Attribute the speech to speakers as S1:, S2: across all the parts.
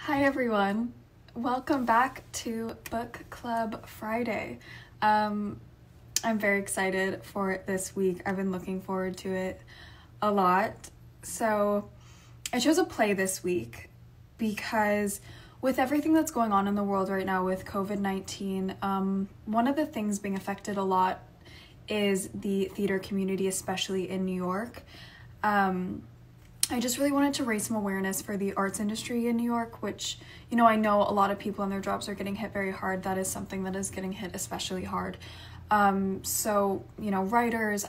S1: Hi everyone, welcome back to Book Club Friday. I'm very excited for this week. I've been looking forward to it a lot. So I chose a play this week because with everything that's going on in the world right now with COVID-19, one of the things being affected a lot is the theater community, especially in New York. I just really wanted to raise some awareness for the arts industry in New York, which, I know a lot of people and their jobs are getting hit very hard. That is something that is getting hit especially hard. Writers,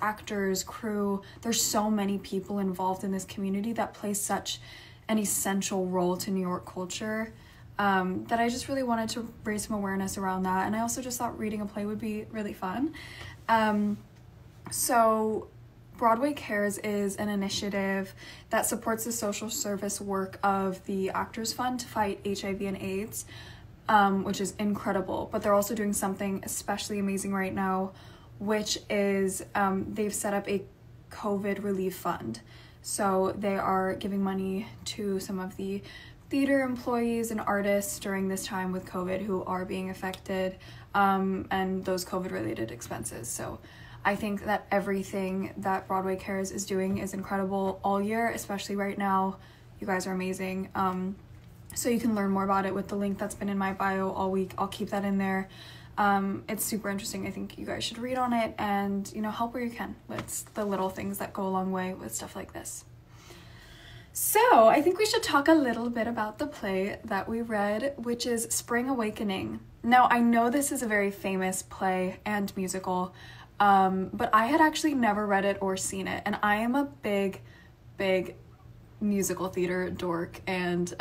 S1: actors, crew, there's so many people involved in this community that play such an essential role to New York culture, that I just really wanted to raise some awareness around that. And I also just thought reading a play would be really fun. So Broadway Cares is an initiative that supports the social service work of the Actors Fund to fight HIV and AIDS, which is incredible. But they're also doing something especially amazing right now, which is they've set up a COVID relief fund. So they are giving money to some of the theater employees and artists during this time with COVID who are being affected, and those COVID-related expenses. So I think that everything that Broadway Cares is doing is incredible all year, especially right now. You guys are amazing. So you can learn more about it with the link that's been in my bio all week. I'll keep that in there. It's super interesting. I think you guys should read on it and, help where you can. It's the little things that go a long way with stuff like this. So I think we should talk a little bit about the play that we read, which is Spring Awakening. Now, I know this is a very famous play and musical, but I had actually never read it or seen it, and I am a big musical theater dork and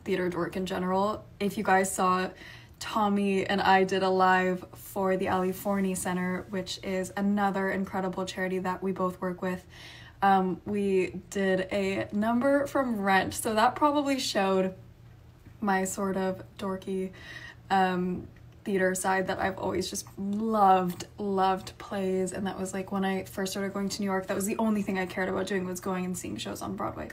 S1: theater dork in general. If you guys saw, Tommy and I did a live for the Ali Forney Center, which is another incredible charity that we both work with. We did a number from Rent, so that probably showed my sort of dorky theater side that I've always just loved plays. And that was like when I first started going to New York, that was the only thing I cared about doing, was going and seeing shows on Broadway.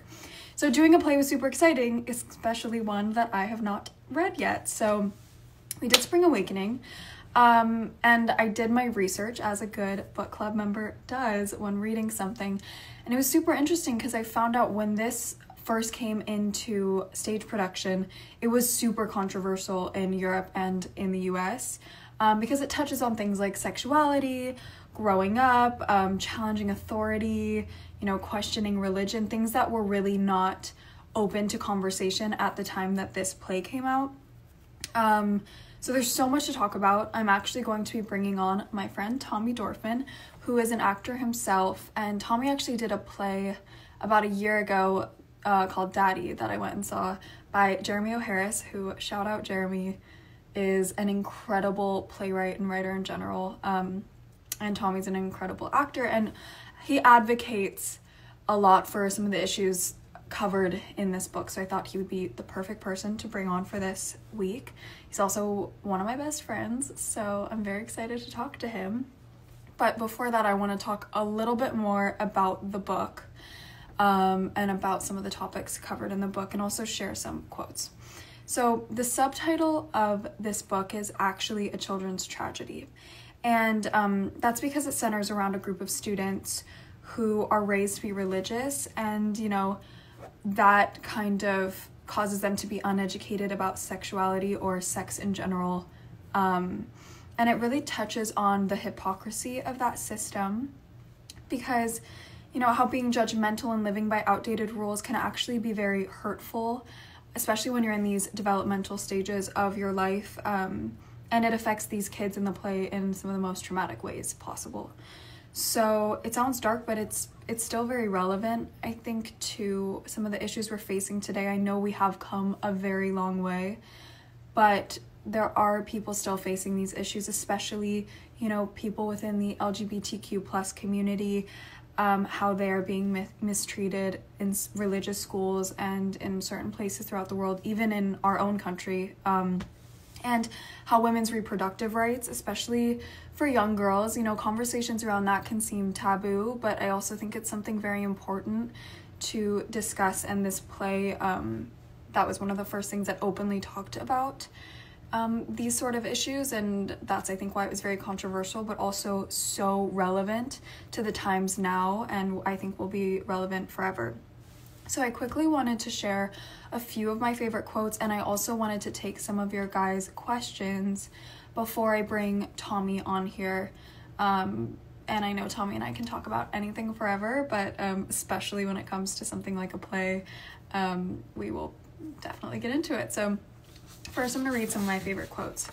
S1: So doing a play was super exciting, especially one that I have not read yet. So we did Spring Awakening, and I did my research as a good book club member does when reading something, and it was super interesting because I found out when this first came into stage production, it was super controversial in Europe and in the US, because it touches on things like sexuality, growing up, challenging authority, questioning religion, things that were really not open to conversation at the time that this play came out. So there's so much to talk about. I'm actually going to be bringing on my friend Tommy Dorfman, who is an actor himself, and Tommy actually did a play about a year ago called Daddy that I went and saw by Jeremy O'Harris, who, shout out Jeremy, is an incredible playwright and writer in general, and Tommy's an incredible actor, and he advocates a lot for some of the issues covered in this book, so I thought he would be the perfect person to bring on for this week. He's also one of my best friends, so I'm very excited to talk to him. But before that, I want to talk a little bit more about the book, and about some of the topics covered in the book, and also share some quotes. So the subtitle of this book is actually A Children's Tragedy, and that's because it centers around a group of students who are raised to be religious, and that kind of causes them to be uneducated about sexuality or sex in general, and it really touches on the hypocrisy of that system, because how being judgmental and living by outdated rules can actually be very hurtful, especially when you're in these developmental stages of your life, and it affects these kids in the play in some of the most traumatic ways possible. So it sounds dark, but it's still very relevant, I think, to some of the issues we're facing today. I know we have come a very long way, but there are people still facing these issues, especially, people within the LGBTQ plus community, how they are being mistreated in religious schools and in certain places throughout the world, even in our own country, and how women's reproductive rights, especially for young girls, conversations around that can seem taboo, but I also think it's something very important to discuss, and this play that was one of the first things that openly talked about these sort of issues, and that's, I think, why it was very controversial, but also so relevant to the times now, and I think will be relevant forever. So I quickly wanted to share a few of my favorite quotes, and I also wanted to take some of your guys' questions before I bring Tommy on here. And I know Tommy and I can talk about anything forever, but especially when it comes to something like a play, we will definitely get into it. So first, I'm going to read some of my favorite quotes.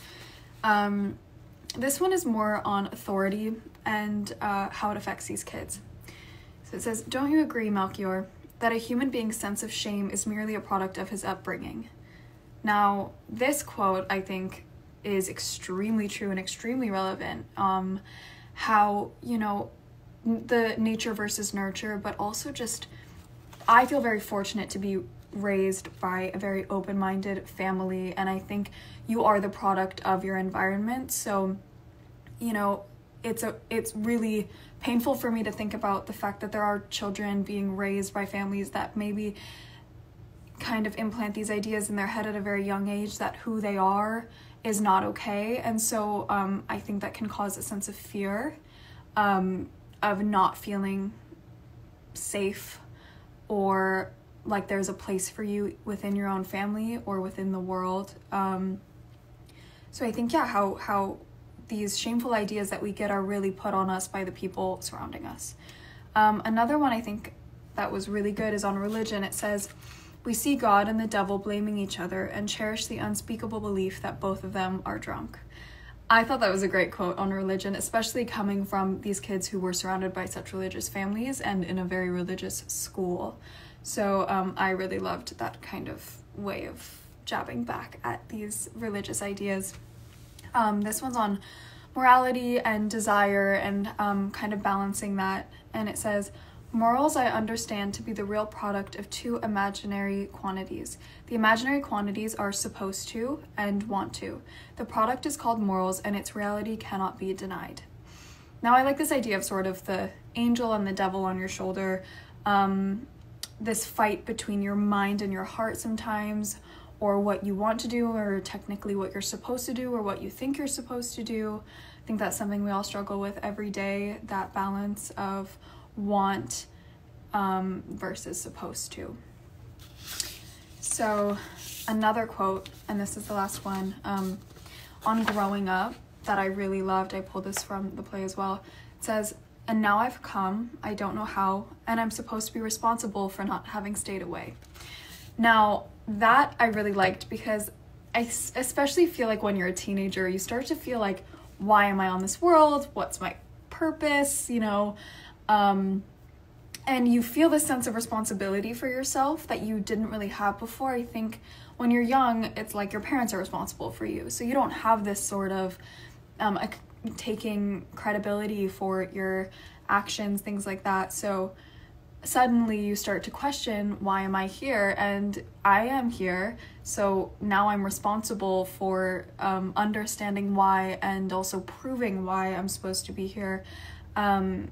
S1: This one is more on authority and how it affects these kids. So it says, "Don't you agree, Melchior, that a human being's sense of shame is merely a product of his upbringing?" Now, this quote, I think, is extremely true and extremely relevant. How, you know, the nature versus nurture, but also just, I feel very fortunate to be raised by a very open-minded family, and I think you are the product of your environment. So, you know, it's really painful for me to think about the fact that there are children being raised by families that maybe kind of implant these ideas in their head at a very young age that who they are is not okay. And so I think that can cause a sense of fear, of not feeling safe, or like there's a place for you within your own family or within the world. So I think, yeah, how these shameful ideas that we get are really put on us by the people surrounding us. Another one I think that was really good is on religion. It says, "We see God and the devil blaming each other and cherish the unspeakable belief that both of them are drunk." I thought that was a great quote on religion, especially coming from these kids who were surrounded by such religious families and in a very religious school. So I really loved that kind of way of jabbing back at these religious ideas. This one's on morality and desire and kind of balancing that. And it says, "Morals I understand to be the real product of two imaginary quantities. The imaginary quantities are supposed to and want to. The product is called morals, and its reality cannot be denied." Now, I like this idea of sort of the angel and the devil on your shoulder, this fight between your mind and your heart sometimes, or what you want to do, or technically what you're supposed to do, or what you think you're supposed to do. I think that's something we all struggle with every day, that balance of want versus supposed to. So another quote, and this is the last one, on growing up that I really loved. I pulled this from the play as well. It says, "And now I've come, I don't know how, and I'm supposed to be responsible for not having stayed away." Now, that I really liked, because I especially feel like when you're a teenager, you start to feel like, why am I on this world? What's my purpose? You know, and you feel this sense of responsibility for yourself that you didn't really have before. I think when you're young, it's like your parents are responsible for you. So you don't have this sort of taking credibility for your actions, things like that. So suddenly you start to question, why am I here? And I am here, so now I'm responsible for understanding why and also proving why I'm supposed to be here. And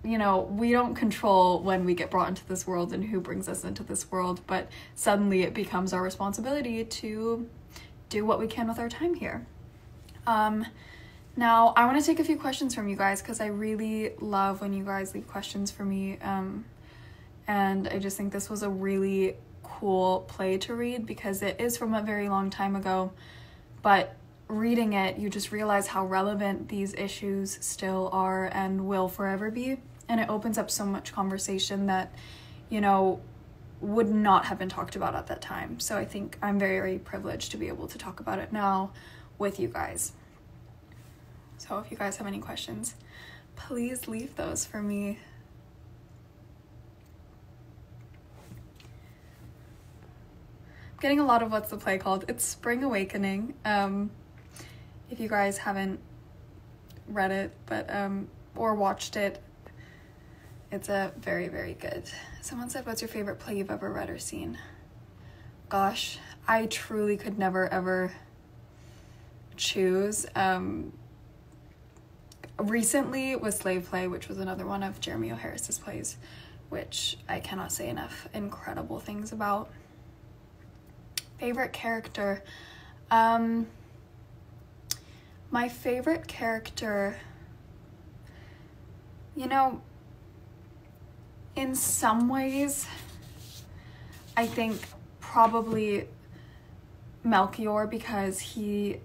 S1: you know, we don't control when we get brought into this world and who brings us into this world, but suddenly it becomes our responsibility to do what we can with our time here. Now, I want to take a few questions from you guys, because I really love when you guys leave questions for me, and I just think this was a really cool play to read, because it is from a very long time ago, but reading it, you just realize how relevant these issues still are and will forever be, and it opens up so much conversation that, you know, would not have been talked about at that time. So I think I'm very, very privileged to be able to talk about it now with you guys. So if you guys have any questions, please leave those for me. I'm getting a lot of what's the play called? It's Spring Awakening. If you guys haven't read it, but or watched it, it's a very, very good. Someone said, "What's your favorite play you've ever read or seen?" Gosh, I truly could never ever choose. Recently was Slave Play, which was another one of Jeremy O. Harris's plays, which I cannot say enough incredible things about. Favorite character. My favorite character, you know, in some ways, I think probably Melchior, because he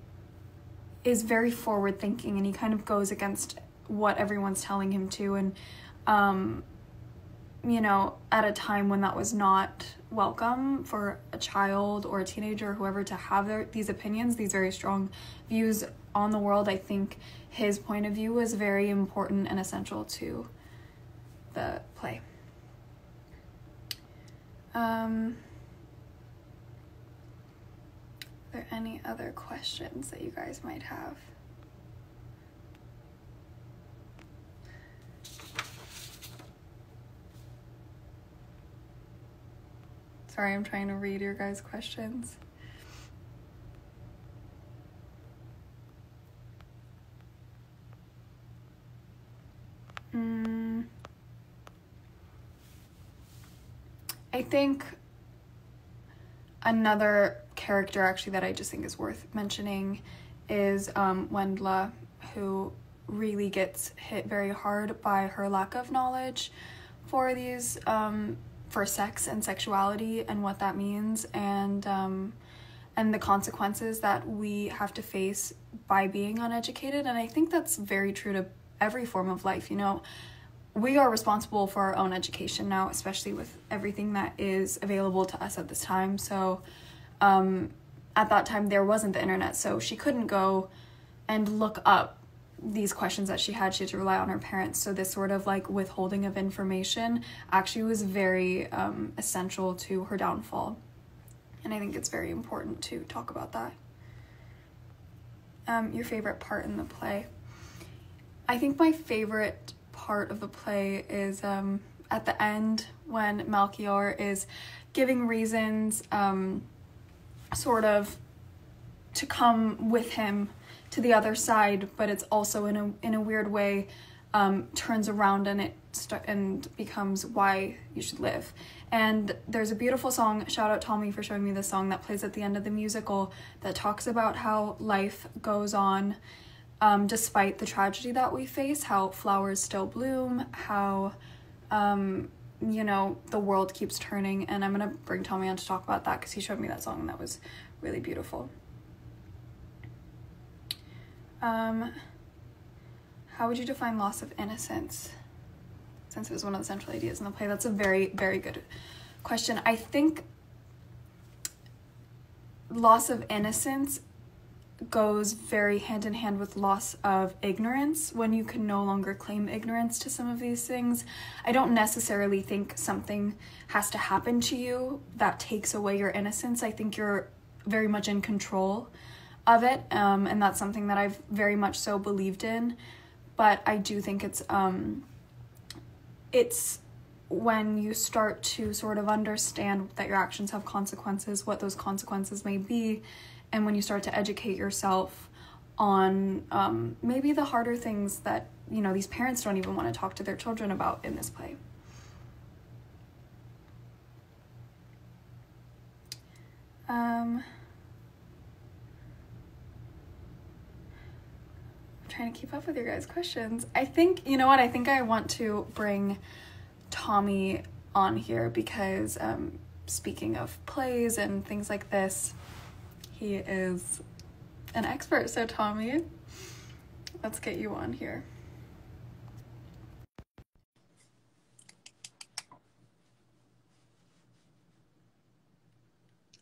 S1: is very forward thinking and he kind of goes against what everyone's telling him to, and you know, at a time when that was not welcome for a child or a teenager or whoever to have these opinions, these very strong views on the world, I think his point of view was very important and essential to the play. Are there any other questions that you guys might have? Sorry, I'm trying to read your guys' questions. I think another character actually that I just think is worth mentioning is Wendla, who really gets hit very hard by her lack of knowledge for these for sex and sexuality and what that means, and the consequences that we have to face by being uneducated. And I think that's very true to every form of life. You know, we are responsible for our own education now, especially with everything that is available to us at this time. So at that time there wasn't the internet, so she couldn't go and look up these questions that she had to rely on her parents. So this sort of like withholding of information actually was very essential to her downfall, and I think it's very important to talk about that. Your favorite part in the play. I think my favorite part of the play is at the end when Melchior is giving reasons sort of to come with him to the other side, but it's also in a weird way turns around and becomes why you should live. And there's a beautiful song, shout out Tommy for showing me this song, that plays at the end of the musical that talks about how life goes on despite the tragedy that we face, how flowers still bloom, how you know, the world keeps turning. And I'm gonna bring Tommy on to talk about that because he showed me that song and that was really beautiful. How would you define loss of innocence, since it was one of the central ideas in the play? That's a very, very good question. I think loss of innocence goes very hand in hand with loss of ignorance, when you can no longer claim ignorance to some of these things. I don't necessarily think something has to happen to you that takes away your innocence. I think you're very much in control of it, and that's something that I've very much so believed in. But I do think it's when you start to sort of understand that your actions have consequences, what those consequences may be, and when you start to educate yourself on maybe the harder things that, you know, these parents don't even want to talk to their children about in this play. I'm trying to keep up with your guys' questions. I think, you know what, I think I want to bring Tommy on here because speaking of plays and things like this, he is an expert. So Tommy, let's get you on here.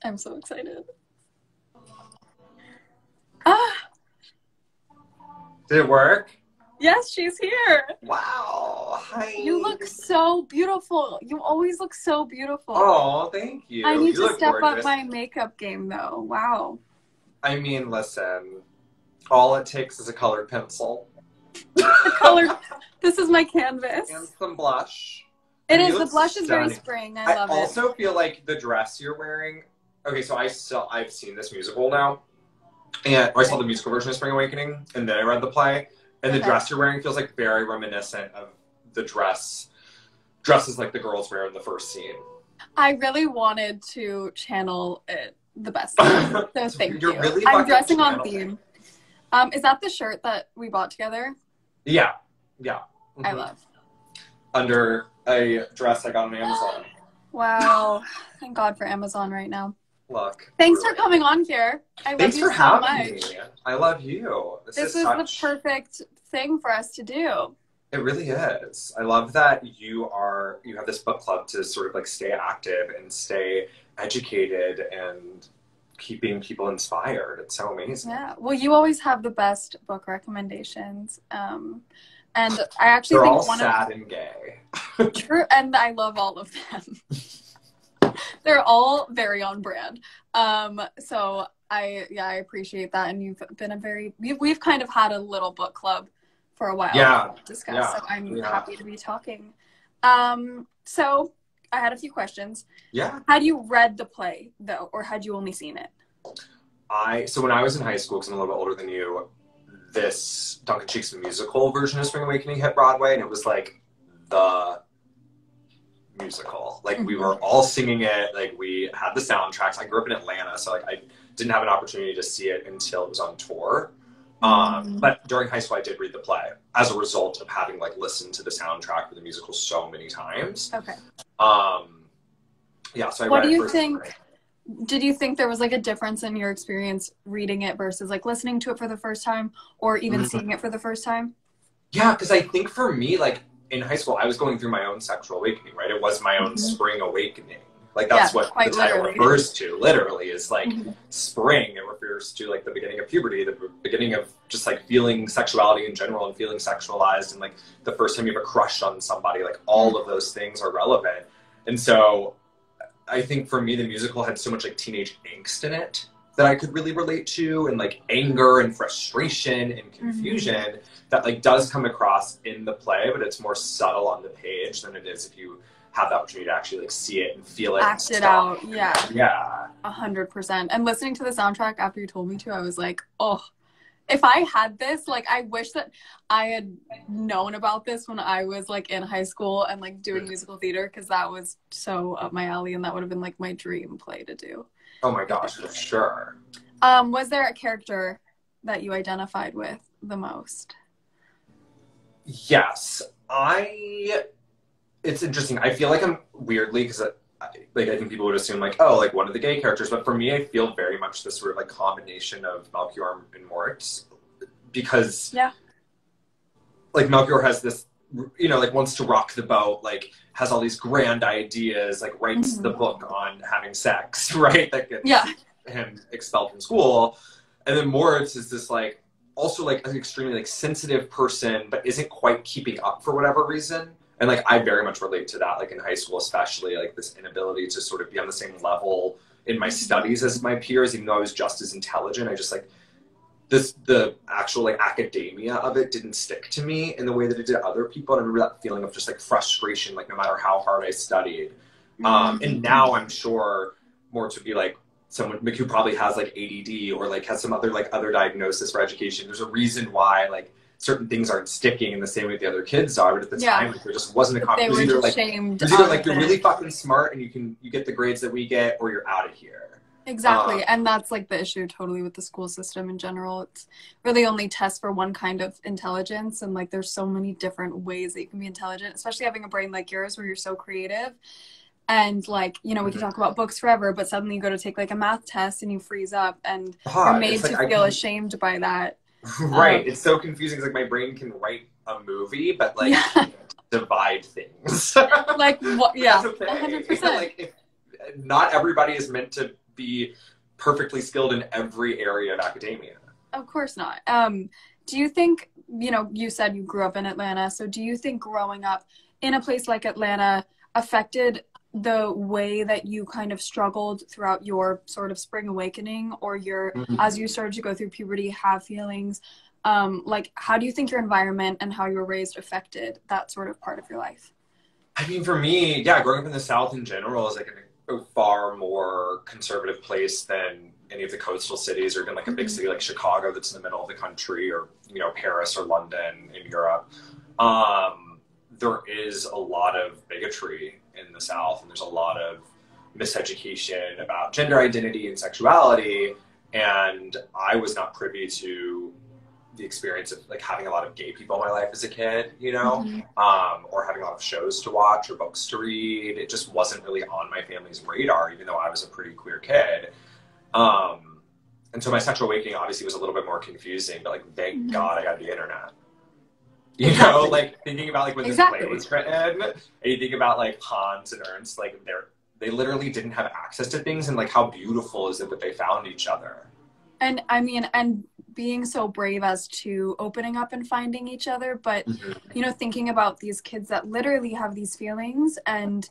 S1: I'm so excited. Ah!
S2: Did it work?
S1: Yes, she's here.
S2: Wow. Hi.
S1: You look so beautiful. You always look so beautiful.
S2: Oh, thank you.
S1: I need
S2: you
S1: to step
S2: gorgeous.
S1: up my makeup game, though. Wow.
S2: I mean, listen. All it takes is a colored pencil.
S1: This is my canvas.
S2: And some blush.
S1: It is. The blush is very spring. I love it.
S2: I also feel like the dress you're wearing. Okay, so I've seen this musical now. And I saw the musical version of Spring Awakening, and then I read the play. And the dress you're wearing feels like very reminiscent of the dress dresses like the girls wear in the first scene.
S1: I really wanted to channel it the best. So thank you.
S2: Really
S1: I'm dressing on theme. Is that the shirt that we bought together?
S2: Yeah. Yeah. Mm-hmm.
S1: I love.
S2: Under a dress I got on Amazon.
S1: Wow. Thank God for Amazon right now.
S2: Look.
S1: Thanks for coming on here. I love you so much.
S2: Me. I love you.
S1: This is the perfect thing for us to do.
S2: It really is. I love that you have this book club to sort of like stay active and stay educated and keeping people inspired. It's so amazing.
S1: Yeah. Well, you always have the best book recommendations. And I actually
S2: They're
S1: think
S2: all sad and gay.
S1: True, and I love all of them. They're all very on brand. So I appreciate that, and you've been we've kind of had a little book club for a while to discuss. So I'm happy to be talking. So I had a few questions.
S2: Yeah.
S1: Had you read the play though, or had you only seen it?
S2: So when I was in high school, because I'm a little bit older than you, this Duncan Sheik's musical version of Spring Awakening hit Broadway, and it was like the musical. Like we were all singing it, like we had the soundtracks. I grew up in Atlanta, so like I didn't have an opportunity to see it until it was on tour. But during high school I did read the play as a result of having like listened to the soundtrack for the musical so many times.
S1: Okay.
S2: Yeah, so I
S1: what
S2: read
S1: do
S2: it
S1: you
S2: first.
S1: think Did you think there was like a difference in your experience reading it versus like listening to it for the first time or even seeing it for the first time?
S2: Yeah, because I think for me, like in high school, I was going through my own sexual awakening, right? It was my own spring awakening. Like that's what the title refers to, literally, is like spring. It refers to like the beginning of puberty, the beginning of just like feeling sexuality in general and feeling sexualized, and like the first time you have a crush on somebody, like all of those things are relevant. And so I think for me, the musical had so much like teenage angst in it that I could really relate to, and like anger and frustration and confusion that like does come across in the play, but it's more subtle on the page than it is if you have the opportunity to actually like see it and feel it.
S1: Act it out. Yeah.
S2: Yeah.
S1: 100%. And listening to the soundtrack after you told me to, I was like, oh, if I had this, like, I wish that I had known about this when I was like in high school and like doing musical theater, because that was so up my alley and that would have been like my dream play to do.
S2: Oh my gosh, for sure.
S1: Was there a character that you identified with the most?
S2: Yes. It's interesting. I feel like I'm weirdly, because I think people would assume like, oh, like one of the gay characters, but for me, I feel very much this sort of like combination of Melchior and Moritz, because like Melchior has this, you know, like wants to rock the boat, like has all these grand ideas, like writes the book on having sex, right? That gets him expelled from school. And then Moritz is this like, also like an extremely like sensitive person, but isn't quite keeping up for whatever reason. And like, I very much relate to that, like in high school, especially like this inability to sort of be on the same level in my studies as my peers, even though I was just as intelligent. I just like the actual like academia of it didn't stick to me in the way that it did other people. And I remember that feeling of just like frustration, like no matter how hard I studied. And now I'm sure more to be like someone who probably has like ADD or like has some other like other diagnosis for education. There's a reason why like certain things aren't sticking in the same way the other kids are, but at the time like, there just wasn't a competition. It was either like you're really fucking smart and you get the grades that we get, or you're out of here.
S1: Exactly. And that's like the issue totally with the school system in general. It's really only tests for one kind of intelligence, and like there's so many different ways that you can be intelligent, especially having a brain like yours where you're so creative. And like, you know, we can talk about books forever, but suddenly you go to take like a math test and you freeze up and you're made to feel ashamed by that.
S2: Right. It's so confusing. It's like my brain can write a movie, but like divide things.
S1: Like what? Yeah,
S2: that's okay.
S1: 100%.
S2: Like not everybody is meant to be perfectly skilled in every area of academia.
S1: Of course not. Do you think, you know, you said you grew up in Atlanta, so do you think growing up in a place like Atlanta affected the way that you kind of struggled throughout your sort of spring awakening, or your as you started to go through puberty, have feelings? Like, how do you think your environment and how you were raised affected that sort of part of your life?
S2: I mean, for me, growing up in the South in general is like a far more conservative place than any of the coastal cities, or even like a big city like Chicago that's in the middle of the country, or, you know, Paris or London in Europe. there is a lot of bigotry in the South, and there's a lot of miseducation about gender identity and sexuality. And I was not privy to the experience of like having a lot of gay people in my life as a kid, you know, or having a lot of shows to watch or books to read. It just wasn't really on my family's radar, even though I was a pretty queer kid. And so my sexual awakening obviously was a little bit more confusing, but like, thank God I got the internet. You know, like thinking about like when this play was written, and you think about like Hans and Ernst, like they literally didn't have access to things, and like how beautiful is it that they found each other.
S1: And I mean, and being so brave as to opening up and finding each other, but you know, thinking about these kids that literally have these feelings and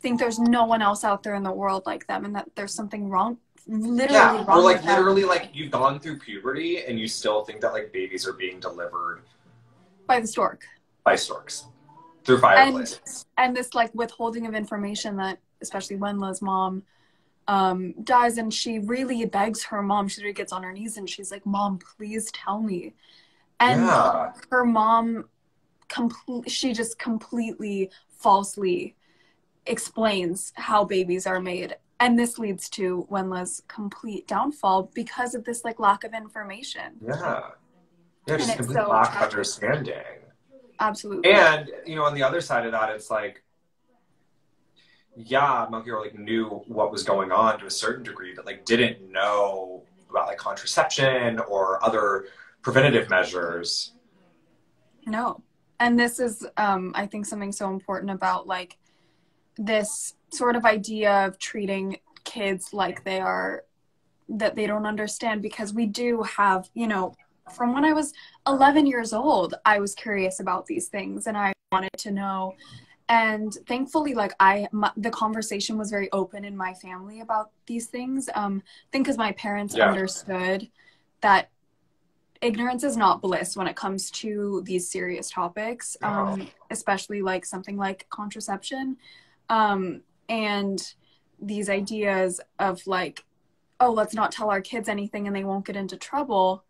S1: think there's no one else out there in the world like them, and that there's something wrong. Literally wrong.
S2: Or like literally like you've gone through puberty and you still think that like babies are being delivered
S1: by the stork.
S2: By storks. Through fireplaces.
S1: And this like withholding of information that especially Wenla's mom dies, and she really begs her mom. She really gets on her knees and she's like, Mom, please tell me. And her mom she just completely falsely explains how babies are made. And this leads to Wenla's complete downfall because of this like lack of information.
S2: Yeah, just complete lack of understanding.
S1: Absolutely.
S2: And you know, on the other side of that, it's like, yeah, Melchior like knew what was going on to a certain degree, but like didn't know about like contraception or other preventative measures.
S1: No. And this is I think something so important about like this sort of idea of treating kids like they are, that they don't understand, because we do have, you know, from when I was 11 years old, I was curious about these things and I wanted to know. And thankfully, like the conversation was very open in my family about these things. I think because my parents understood that ignorance is not bliss when it comes to these serious topics, especially like something like contraception. And these ideas of like, oh, let's not tell our kids anything and they won't get into trouble.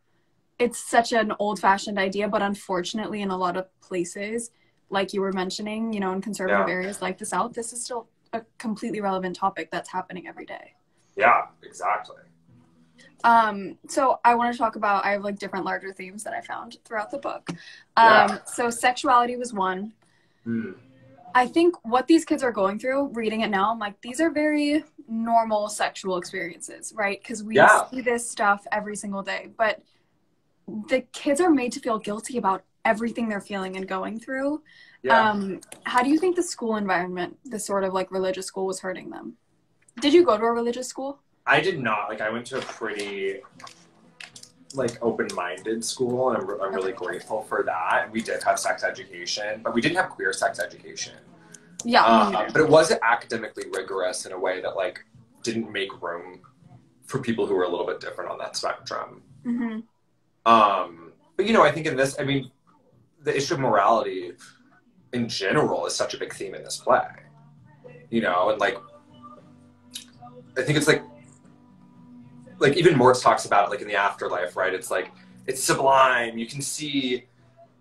S1: It's such an old-fashioned idea, but unfortunately in a lot of places, like you were mentioning, you know, in conservative areas like the South, this is still a completely relevant topic that's happening every day.
S2: Yeah, exactly.
S1: So I want to talk about, I have like different larger themes that I found throughout the book. So sexuality was one. I think what these kids are going through, reading it now, I'm like, these are very normal sexual experiences, right? Because we see this stuff every single day. But the kids are made to feel guilty about everything they're feeling and going through. How do you think the school environment, the sort of like religious school, was hurting them? Did you go to a religious school?
S2: I did not. Like, I went to a pretty like open-minded school, and I'm really grateful for that. And we did have sex education, but we didn't have queer sex education. But it wasn't academically rigorous in a way that like didn't make room for people who were a little bit different on that spectrum. But you know, I think in this, I mean, the issue of morality in general is such a big theme in this play. You know, and like I think it's like even Moritz talks about it like in the afterlife, right? It's like, it's sublime. You can see,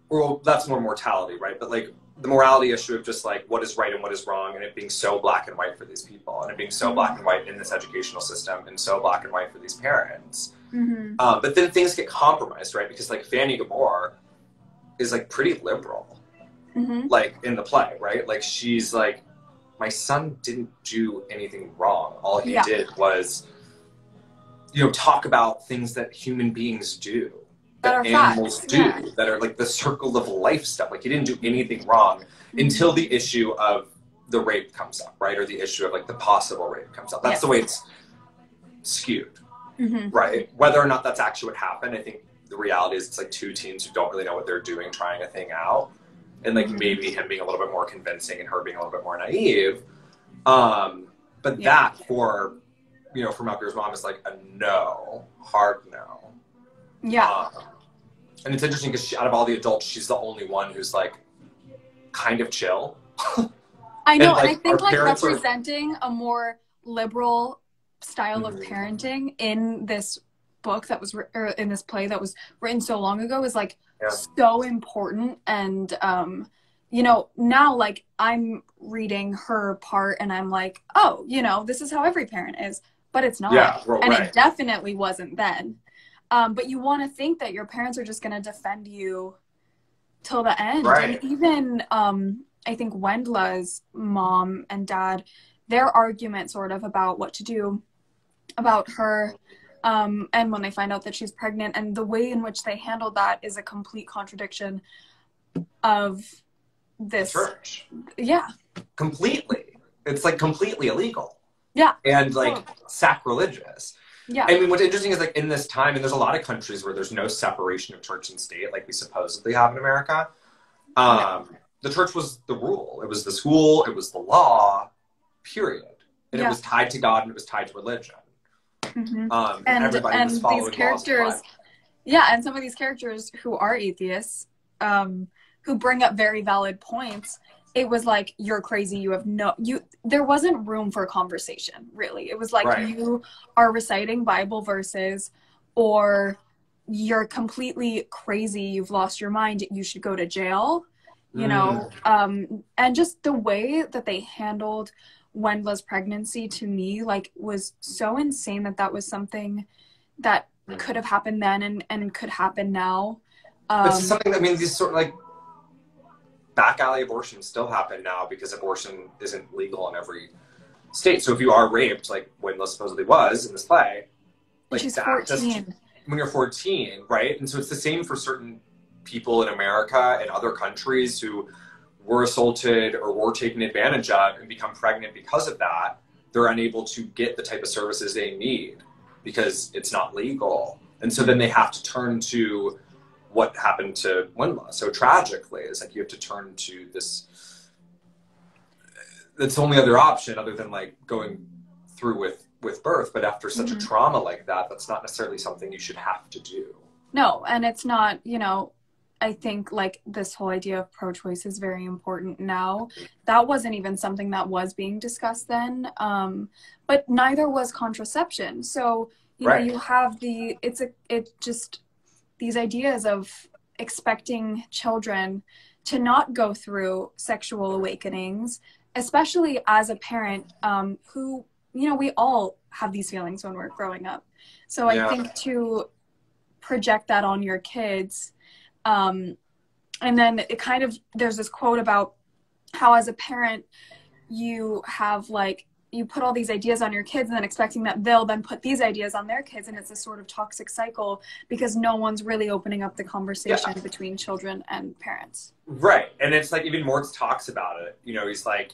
S2: well, that's more mortality, right? But like the morality issue of just like what is right and what is wrong, and it being so black and white for these people, and it being so black and white in this educational system, and so black and white for these parents. But then things get compromised, right? Because like Fanny Gabor is like pretty liberal, like in the play, right? Like she's like, my son didn't do anything wrong. All he did was, you know, talk about things that human beings do, that animals do, that are like the circle of life stuff. Like he didn't do anything wrong until the issue of the rape comes up, right? Or the issue of like the possible rape comes up. That's the way it's skewed, right? Whether or not that's actually what happened, I think the reality is it's like two teens who don't really know what they're doing, trying a thing out. And like maybe him being a little bit more convincing and her being a little bit more naive. But that for, you know, for Melchior's mom is like a no, hard no. And it's interesting because out of all the adults, she's the only one who's like kind of chill.
S1: I know, and I think like representing a more liberal style of parenting in this book that was, or in this play that was written so long ago is like so important. And you know, now like I'm reading her part and I'm like, oh, you know, this is how every parent is, but it's not.
S2: Yeah, well,
S1: and
S2: right.
S1: It definitely wasn't then. But you want to think that your parents are just going to defend you till the end.
S2: Right.
S1: And even I think Wendla's mom and dad, their argument sort of about what to do about her, and when they find out that she's pregnant, and the way in which they handled that is a complete contradiction of this
S2: church.
S1: Yeah.
S2: Completely. It's like completely illegal.
S1: Yeah.
S2: And like sacrilegious.
S1: Yeah.
S2: I mean, what's interesting is like in this time, and there's a lot of countries where there's no separation of church and state like we supposedly have in America. The church was the rule. It was the school. It was the law, period. And it was tied to God and it was tied to religion.
S1: Mm-hmm.
S2: And everybody was following
S1: these characters, and some of these characters who are atheists, who bring up very valid points, it was like, you're crazy, there wasn't room for a conversation, really. It was like, you are reciting Bible verses, or you're completely crazy, you've lost your mind, you should go to jail, you know? And just the way that they handled Wendla's pregnancy, to me, like, was so insane that was something that could have happened then and could happen now.
S2: It's something that, I mean, these sort of like back alley abortions still happen now because abortion isn't legal in every state. So if you are raped, like Wendla supposedly was in this play, like
S1: she's 14.
S2: When you're 14, right? And so it's the same for certain people in America and other countries who were assaulted or were taken advantage of and become pregnant because of that. They're unable to get the type of services they need because it's not legal. And so then they have to turn to what happened to Wendla so tragically. Is like you have to turn to this, that's the only other option other than like going through with birth. But after such a trauma like that, that's not necessarily something you should have to do. No,
S1: and it's not, you know, I think like this whole idea of pro-choice is very important now. That wasn't even something that was being discussed then, but neither was contraception. So, you know, you have these ideas of expecting children to not go through sexual awakenings, especially as a parent who, you know, we all have these feelings when we're growing up. So I think to project that on your kids, and then it kind of, there's this quote about how as a parent you have like, you put all these ideas on your kids and then expecting that they'll then put these ideas on their kids, and it's a sort of toxic cycle because no one's really opening up the conversation between children and parents.
S2: Right. And it's like, even Moritz talks about it, you know, he's like,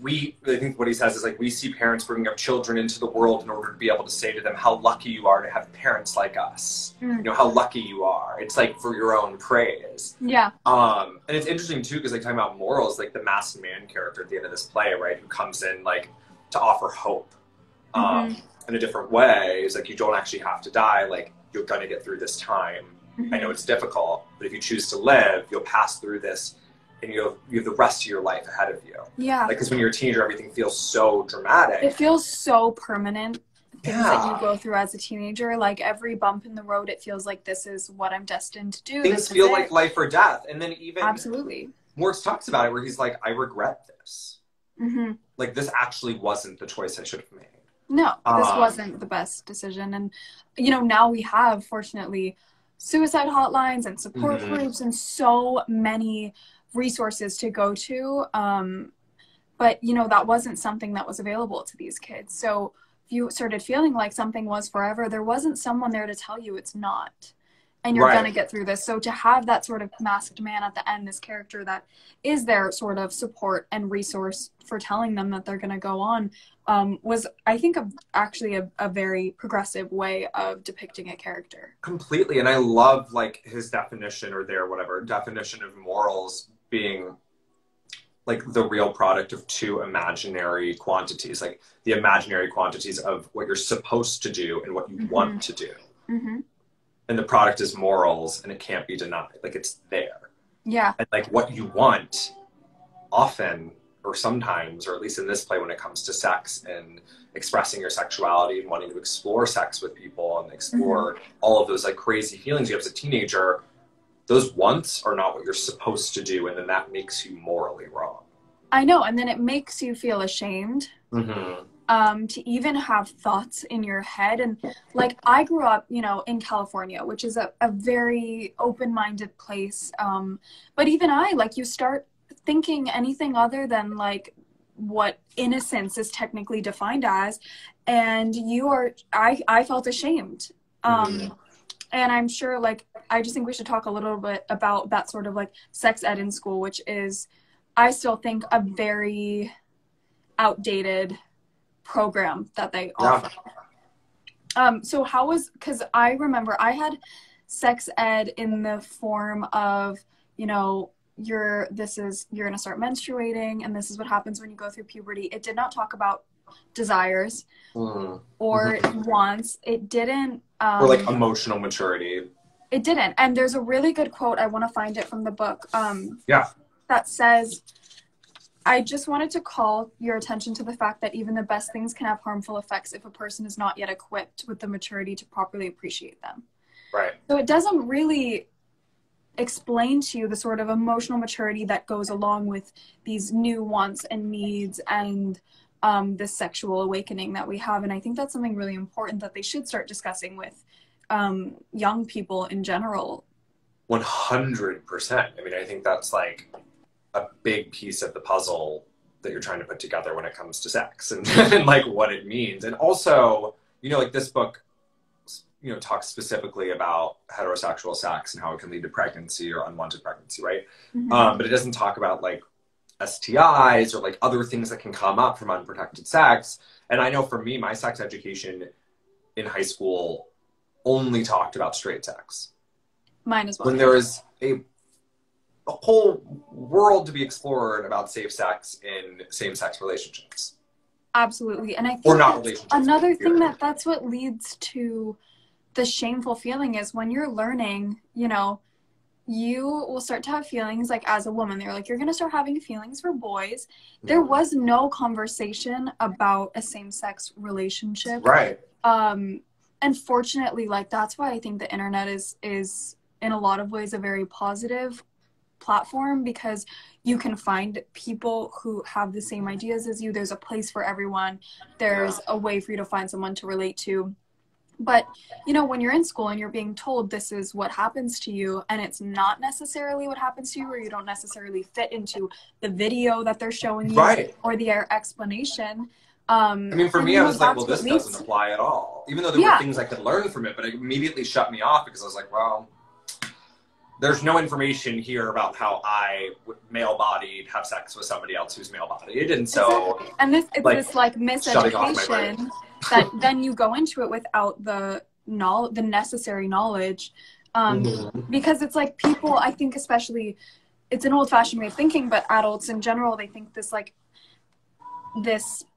S2: I think what he says is like, we see parents bringing up children into the world in order to be able to say to them how lucky you are to have parents like us. You know, how lucky you are. It's like for your own praise.
S1: Yeah.
S2: And it's interesting too, because like talking about morals, like the masked man character at the end of this play, right, who comes in like to offer hope in a different way, is like, you don't actually have to die, like you're gonna get through this time. I know it's difficult, but if you choose to live, you'll pass through this and you have the rest of your life ahead of you. Yeah. Like, because when you're a teenager, everything feels so dramatic.
S1: It feels so permanent, things that you go through as a teenager. Like, every bump in the road, it feels like this is what I'm destined to do.
S2: Things feel like life or death. And then even...
S1: Absolutely.
S2: Moritz talks about it where he's like, I regret this. Like, this actually wasn't the choice I should have made.
S1: No, this wasn't the best decision. And, you know, now we have, fortunately, suicide hotlines and support groups and so many resources to go to, but you know, that wasn't something that was available to these kids. So if you started feeling like something was forever, there wasn't someone there to tell you it's not, and you're gonna get through this. So to have that sort of masked man at the end, this character that is their sort of support and resource for telling them that they're gonna go on, was, I think, actually a very progressive way of depicting a character.
S2: Completely. And I love like his definition, or their definition of morals being like the real product of two imaginary quantities, like the imaginary quantities of what you're supposed to do and what you want to do. And the product is morals, and it can't be denied. Like, it's there. Yeah. And like what you want often, or sometimes, or at least in this play, when it comes to sex and expressing your sexuality and wanting to explore sex with people and explore all of those like crazy feelings you have as a teenager, those wants are not what you're supposed to do, and then that makes you morally wrong.
S1: I know, and then it makes you feel ashamed.
S2: Mm-hmm.
S1: To even have thoughts in your head. And like, I grew up, you know, in California, which is a very open-minded place. But even like, you start thinking anything other than like what innocence is technically defined as, and I felt ashamed. And I'm sure, like, I just think we should talk a little bit about that sort of like sex ed in school, which is, I still think, a very outdated program that they offer. So how was, because I remember I had sex ed in the form of, you know, you're going to start menstruating, and this is what happens when you go through puberty. It did not talk about desires or wants. It didn't
S2: or like emotional maturity.
S1: It didn't. And there's a really good quote, I want to find it from the book, that says, I just wanted to call your attention to the fact that even the best things can have harmful effects if a person is not yet equipped with the maturity to properly appreciate them.
S2: Right.
S1: So it doesn't really explain to you the sort of emotional maturity that goes along with these new wants and needs and this sexual awakening that we have. And I think that's something really important that they should start discussing with young people in general.
S2: 100%. I mean, I think that's like a big piece of the puzzle that you're trying to put together when it comes to sex and, and like what it means. And also, you know, like this book, you know, talks specifically about heterosexual sex and how it can lead to pregnancy or unwanted pregnancy, right? But it doesn't talk about like STIs or like other things that can come up from unprotected sex. And I know for me, my sex education in high school only talked about straight sex.
S1: Mine as well.
S2: When there is a whole world to be explored about safe sex in same-sex relationships.
S1: Absolutely. And I think
S2: or not relationships,
S1: another thing that's what leads to the shameful feeling is when you're learning, you know, you will start to have feelings like as a woman. They're like, you're going to start having feelings for boys. There was no conversation about a same-sex relationship.
S2: Right.
S1: And fortunately, like, that's why I think the internet is in a lot of ways a very positive platform, because you can find people who have the same ideas as you. There's a place for everyone. There's a way for you to find someone to relate to. But, you know, when you're in school and you're being told this is what happens to you, and it's not necessarily what happens to you, or you don't necessarily fit into the video that they're showing you or the explanation. I
S2: mean, for me, I was like, well, this doesn't apply at all. Even though there were things I could learn from it, but it immediately shut me off because I was like, well, there's no information here about how I, male-bodied, have sex with somebody else who's male-bodied, and so
S1: and it's this like miseducation that then you go into it without the necessary knowledge, because it's like people, I think especially, it's an old-fashioned way of thinking, but adults in general, they think this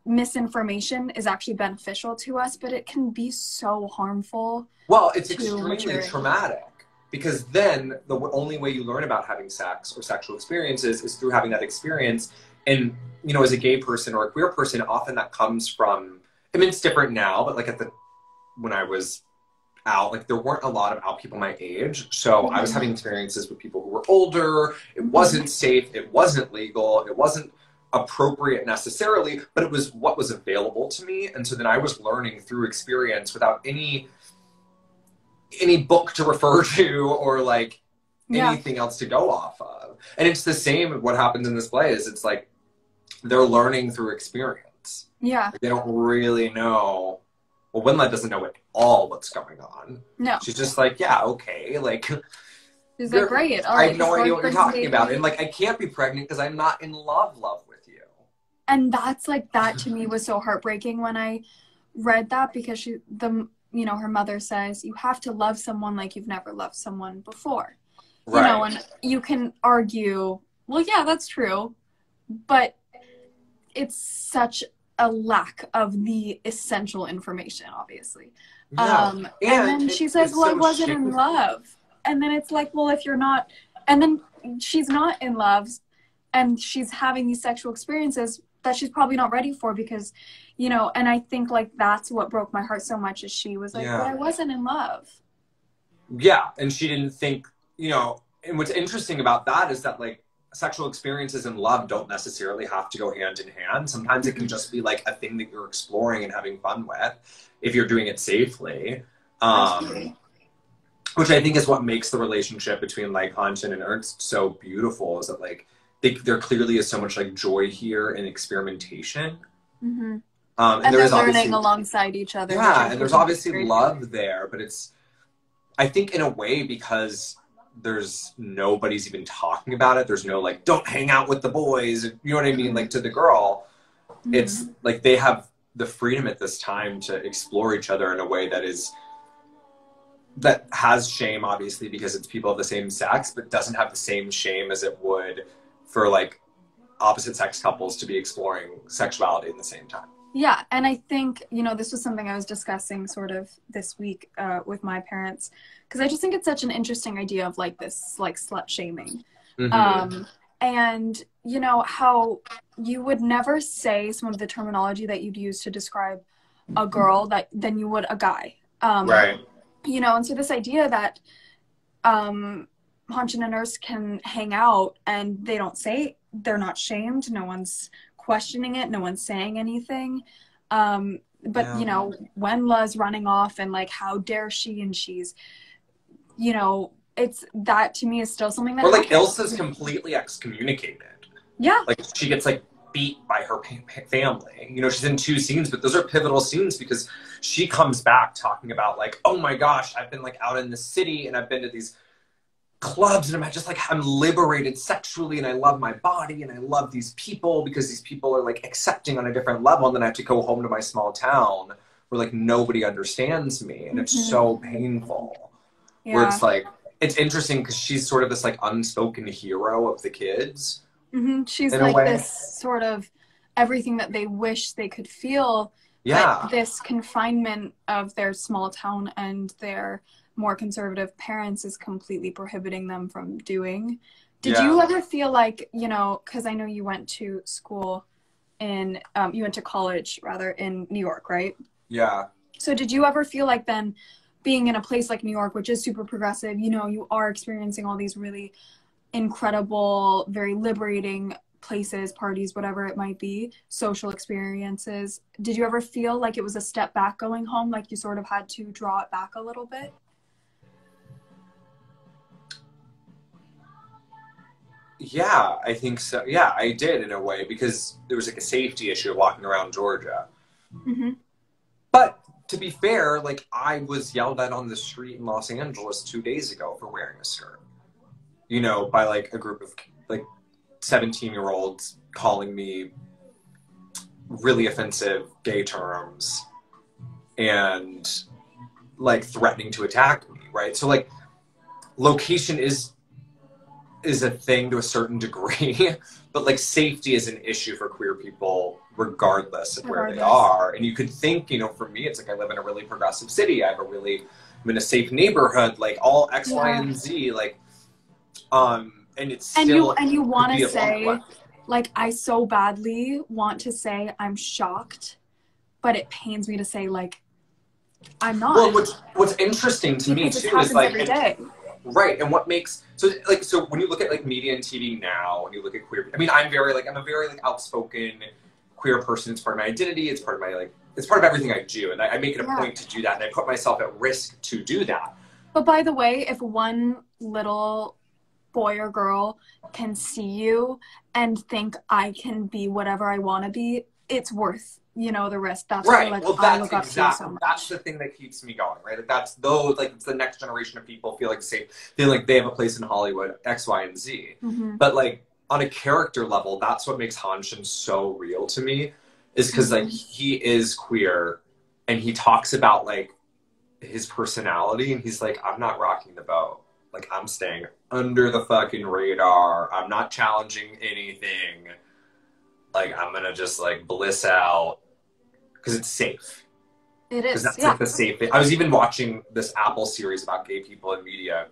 S1: misinformation is actually beneficial to us, but it can be so harmful.
S2: Well, it's extremely traumatic. Because then the only way you learn about having sex or sexual experiences is through having that experience. And, you know, as a gay person or a queer person, often that comes from, I mean, it's different now, but like when I was out, like there weren't a lot of out people my age. So I was having experiences with people who were older. It wasn't safe. It wasn't legal. It wasn't appropriate necessarily, but it was what was available to me. And so then I was learning through experience without any book to refer to or like anything else to go off of. And it's the same what happens in this play is it's like they're learning through experience.
S1: Yeah.
S2: Like, they don't really know. Well, Winlet doesn't know at all what's going on.
S1: No.
S2: She's just like, yeah, okay. Like,
S1: she's like, great.
S2: I have no idea what you're talking about. And like, I can't be pregnant because I'm not in love with you.
S1: And that's like, that to me was so heartbreaking when I read that, because her mother says, you have to love someone like you've never loved someone before. Right. You know, and you can argue, well, yeah, that's true. But it's such a lack of the essential information, obviously.
S2: Yeah.
S1: And then she says, well, I wasn't in love. And then it's like, well, if you're not, and then she's not in love and she's having these sexual experiences that she's probably not ready for, because, you know, and I think like that's what broke my heart so much, is she was like, but I wasn't in love.
S2: Yeah. And she didn't think, you know, and what's interesting about that is that like sexual experiences and love don't necessarily have to go hand in hand. Sometimes it can just be like a thing that you're exploring and having fun with if you're doing it safely. Which I think is what makes the relationship between like Hanchen and Ernst so beautiful, is that like there clearly is so much like joy here and experimentation.
S1: And
S2: there
S1: they're
S2: is
S1: learning alongside each other.
S2: Yeah, and there's obviously love there, but it's, I think in a way, because there's nobody's even talking about it. There's no like, don't hang out with the boys. You know what I mean? Like to the girl, it's like they have the freedom at this time to explore each other in a way that has shame, obviously, because it's people of the same sex, but doesn't have the same shame as it would for like opposite sex couples to be exploring sexuality at the same time.
S1: Yeah, and I think, you know, this was something I was discussing sort of this week with my parents, because I just think it's such an interesting idea of like this like slut shaming. And, you know, how you would never say some of the terminology that you'd use to describe a girl than you would a guy.
S2: Right.
S1: You know, and so this idea that Hanchen and Ernst can hang out and they don't say, they're not shamed, no one's questioning it, no one's saying anything, but you know, Wenla's running off and like, how dare she, and she's, you know, it's, that to me is still something that,
S2: or like Ilsa's completely excommunicated.
S1: Yeah,
S2: like she gets like beat by her family, you know. She's in 2 scenes, but those are pivotal scenes because she comes back talking about like, oh my gosh, I've been like out in the city and I've been to these clubs and I'm just like, I'm liberated sexually and I love my body and I love these people because these people are like accepting on a different level, and then I have to go home to my small town where like nobody understands me, and it's so painful. Where it's like, it's interesting because she's sort of this like unspoken hero of the kids.
S1: She's like this sort of everything that they wish they could feel, but this confinement of their small town and their more conservative parents is completely prohibiting them from doing. Did you ever feel like, you know, because I know you went to school in, you went to college rather in New York, right?
S2: Yeah.
S1: So did you ever feel like then being in a place like New York, which is super progressive, you know, you are experiencing all these really incredible, very liberating places, parties, whatever it might be, social experiences. Did you ever feel like it was a step back going home, like you sort of had to draw it back a little bit?
S2: Yeah, I think so. Yeah, I did in a way, because there was like a safety issue of walking around Georgia. But to be fair, like I was yelled at on the street in Los Angeles 2 days ago for wearing a skirt, you know, by like a group of like 17-year-olds calling me really offensive gay terms and like threatening to attack me, right? So like location is a thing to a certain degree, but like safety is an issue for queer people regardless of where they are. And you could think, you know, for me, it's like I live in a really progressive city. I'm in a safe neighborhood, like all X, Y, and Z, like, and it's still,
S1: and you want to say, like, I so badly want to say I'm shocked, but it pains me to say, like, I'm not.
S2: Well, what's interesting to me too is like,
S1: every day.
S2: Right, and what makes so when you look at like media and TV now, when you look at queer, I mean, I'm a very like outspoken queer person. It's part of my identity. It's part of my it's part of everything I do, and I make it a point to do that, and I put myself at risk to do that.
S1: But by the way, if one little boy or girl can see you and think I can be whatever I want to be, it's worth, you know, the risk. That's
S2: right.
S1: Why, like,
S2: well,
S1: I look up to you so much.
S2: That's the thing that keeps me going, right? Like, that's those, like, it's the next generation of people feel like they have a place in Hollywood, X, Y, and Z. But like on a character level, that's what makes Hanchen so real to me, is because like he is queer and he talks about like his personality, and he's like, I'm not rocking the boat. Like, I'm staying under the fucking radar. I'm not challenging anything. Like, I'm gonna just like bliss out because it's safe.
S1: It is.
S2: That's like the safe thing. I was even watching this Apple series about gay people in media,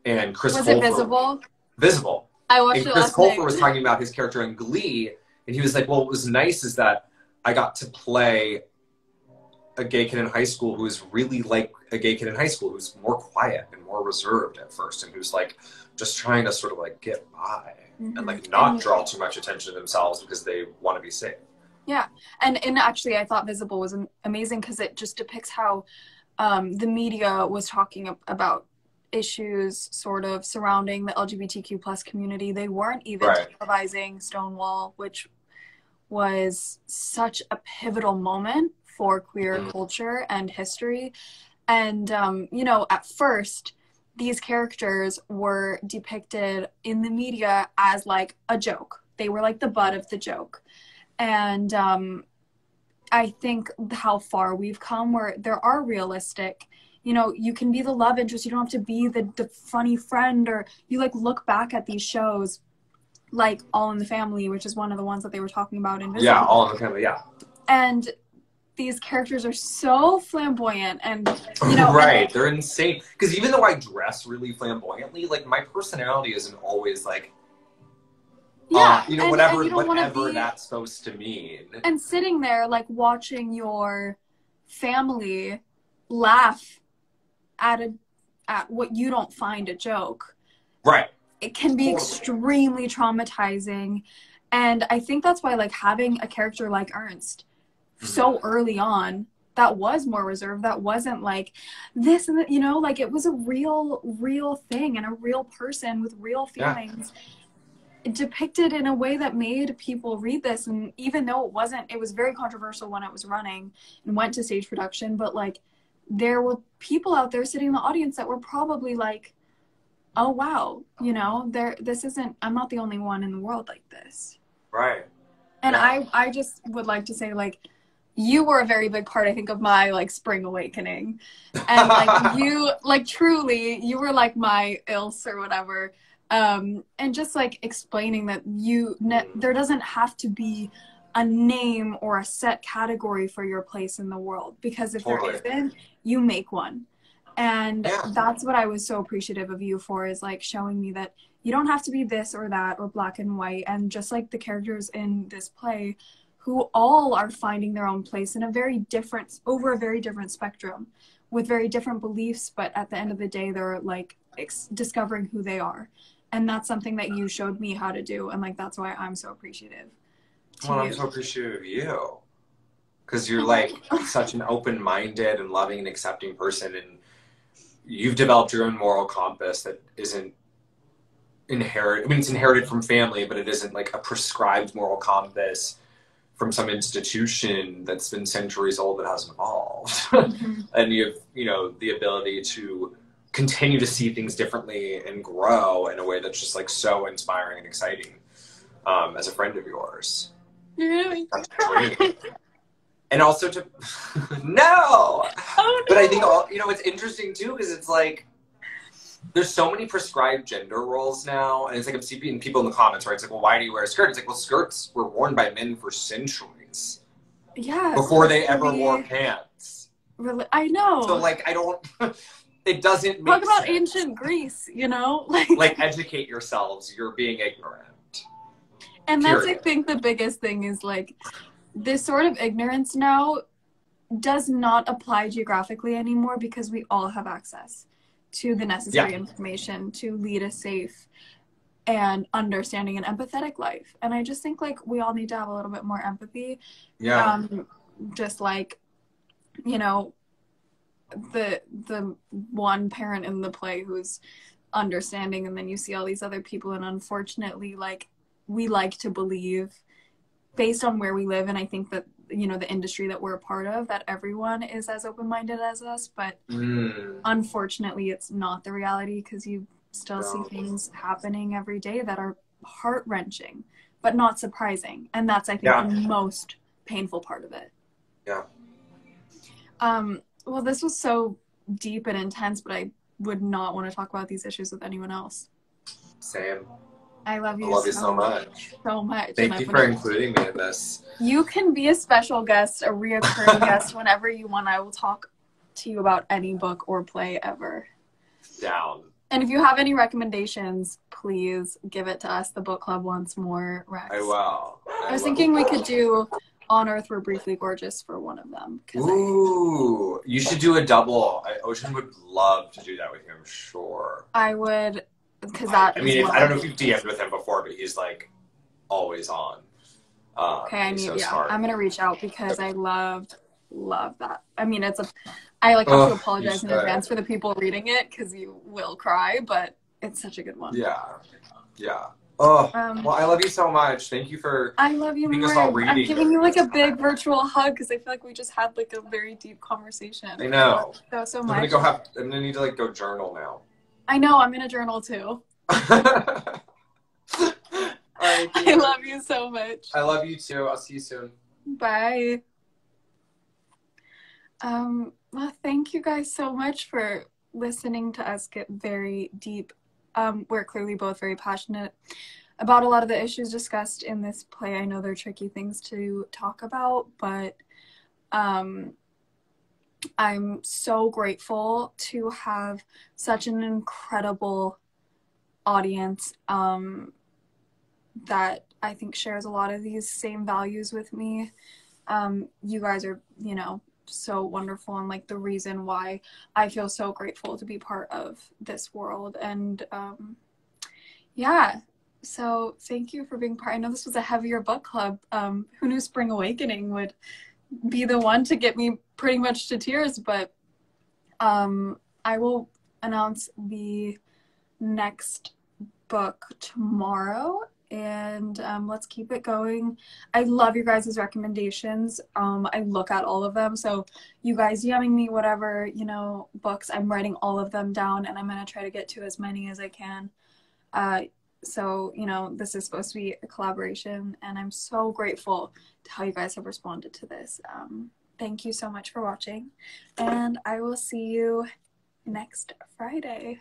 S2: and Chris
S1: Was
S2: Colfer,
S1: it Visible?
S2: Visible.
S1: I watched
S2: and
S1: it
S2: Chris
S1: last
S2: Colfer
S1: night.
S2: was talking about his character in Glee, and he was like, well, what was nice is that I got to play a gay kid in high school who is really like a gay kid in high school, who's more quiet and more reserved at first, and who's like just trying to sort of like get by and like not draw too much attention to themselves because they want to be safe.
S1: Yeah. And actually, I thought Visible was amazing because it just depicts how the media was talking about issues sort of surrounding the LGBTQ plus community. They weren't even televising Stonewall, which was such a pivotal moment for queer culture and history. And, you know, at first, these characters were depicted in the media as like a joke. They were like the butt of the joke. And I think how far we've come where there are realistic, you know, you can be the love interest. You don't have to be the funny friend, or you like look back at these shows like All in the Family, which is one of the ones that they were talking about in Visible.
S2: Yeah, All in the Family, yeah.
S1: And these characters are so flamboyant and, you know.
S2: Right, they're insane. Because even though I dress really flamboyantly, like my personality isn't always like, you know, whatever that's supposed to mean.
S1: And sitting there, like, watching your family laugh at what you don't find a joke.
S2: Right.
S1: It can be extremely traumatizing. And I think that's why, like, having a character like Ernst so early on that was more reserved, that wasn't like this and that, you know, like, it was a real thing and a real person with real feelings. Depicted in a way that made people read this. And even though it was very controversial when it was running and went to stage production, but like there were people out there sitting in the audience that were probably like, oh wow, you know, I'm not the only one in the world like this.
S2: Right.
S1: And I just would like to say, like, you were a very big part, I think, of my like spring awakening. And like you, like, truly, you were like my Ilse or whatever. And just like explaining that there doesn't have to be a name or a set category for your place in the world, because if there isn't, you make one. And that's what I was so appreciative of you for, is like showing me that you don't have to be this or that or black and white. And just like the characters in this play, who all are finding their own place in over a very different spectrum with very different beliefs, but at the end of the day, they're like discovering who they are. And that's something that you showed me how to do. And like, that's why I'm so appreciative.
S2: Well, I'm so appreciative of you. Because you're like such an open-minded and loving and accepting person. And you've developed your own moral compass that isn't inherited. I mean, it's inherited from family, but it isn't like a prescribed moral compass from some institution that's been centuries old that hasn't evolved. And you have, you know, the ability to continue to see things differently and grow in a way that's just like so inspiring and exciting, as a friend of yours.
S1: Really?
S2: And also to no! Oh, no! But I think it's interesting too, because it's like there's so many prescribed gender roles now, and it's like I'm seeing people in the comments where it's like, well, why do you wear a skirt? It's like, well, skirts were worn by men for centuries.
S1: Yeah.
S2: Before they ever wore pants.
S1: Really, I know.
S2: So like, I don't. It doesn't make
S1: Talk about
S2: sense.
S1: Ancient Greece, you know?
S2: Like, educate yourselves. You're being ignorant.
S1: And that's, I think, the biggest thing is, like, this sort of ignorance now does not apply geographically anymore, because we all have access to the necessary information to lead a safe and understanding and empathetic life. And I just think, like, we all need to have a little bit more empathy.
S2: Yeah.
S1: Just like, you know, the one parent in the play who's understanding, and then you see all these other people, and unfortunately, like, we like to believe based on where we live, and I think that, you know, the industry that we're a part of, that everyone is as open-minded as us, but unfortunately it's not the reality, because you still see things happening every day that are heart-wrenching but not surprising, and that's, I think, the most painful part of it. Well, this was so deep and intense, but I would not want to talk about these issues with anyone else.
S2: Same.
S1: I love you.
S2: I love you so much.
S1: So much.
S2: Thank you for including me in this.
S1: You can be a special guest, a reoccurring guest, whenever you want. I will talk to you about any book or play ever.
S2: Down.
S1: And if you have any recommendations, please give it to us, the book club, once more, Rex.
S2: I will.
S1: I was thinking we could do On Earth We're Briefly Gorgeous for one of them.
S2: Ooh, you should do a double. Ocean would love to do that with you, I'm sure.
S1: I would, because that
S2: I mean, I don't know if you've DM'd with him before, but he's like always on.
S1: Okay,
S2: so smart.
S1: I'm gonna reach out because I love that. I mean, I like have to apologize in advance for the people reading it because you will cry, but it's such a good one.
S2: Yeah. Oh, well, I love you so much. Thank you for
S1: I love you more. I'm giving you like a big virtual hug because I feel like we just had like a very deep conversation.
S2: I know.
S1: So much.
S2: I'm gonna need to like go journal now.
S1: I know. I'm gonna journal too.
S2: Right,
S1: I love you so much.
S2: I love you too. I'll see you soon.
S1: Bye. Well, thank you guys so much for listening to us get very deep. We're clearly both very passionate about a lot of the issues discussed in this play. I know they're tricky things to talk about, but I'm so grateful to have such an incredible audience that I think shares a lot of these same values with me. You guys are, so wonderful and like the reason why I feel so grateful to be part of this world. And so thank you for being part. I know this was a heavier book club. Who knew Spring Awakening would be the one to get me pretty much to tears, but I will announce the next book tomorrow, and let's keep it going. I love your guys' recommendations. I look at all of them, so you guys DMing me whatever books, I'm writing all of them down, and I'm gonna try to get to as many as I can. So this is supposed to be a collaboration, and I'm so grateful to how you guys have responded to this. Thank you so much for watching, and I will see you next Friday.